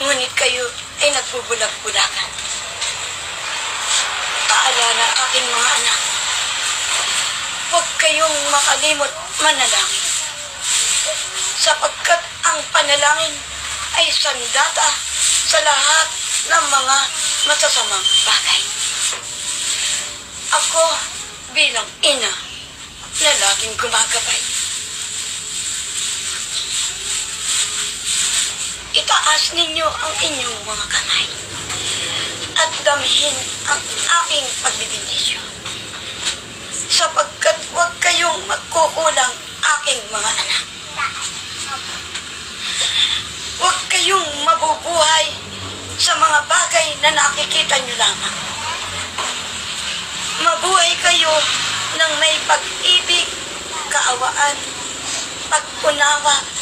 Ngunit kayo ay nagbubulag-bulagan. Paalala aking mga anak, huwag kayong makalimot manalangin. Sapagkat ang panalangin ay sandata sa lahat ng mga masasamang bagay. Ako bilang ina na laging gumagabay. Itaas ninyo ang inyong mga kamay at damhin ang aking pagbibindisyon. Sapagkat huwag kayong magkukulang aking mga anak. Huwag kayong mabubuhay sa mga bagay na nakikita nyo lamang. Mabuhay kayo ng may pag-ibig, kaawaan, pag-unawa,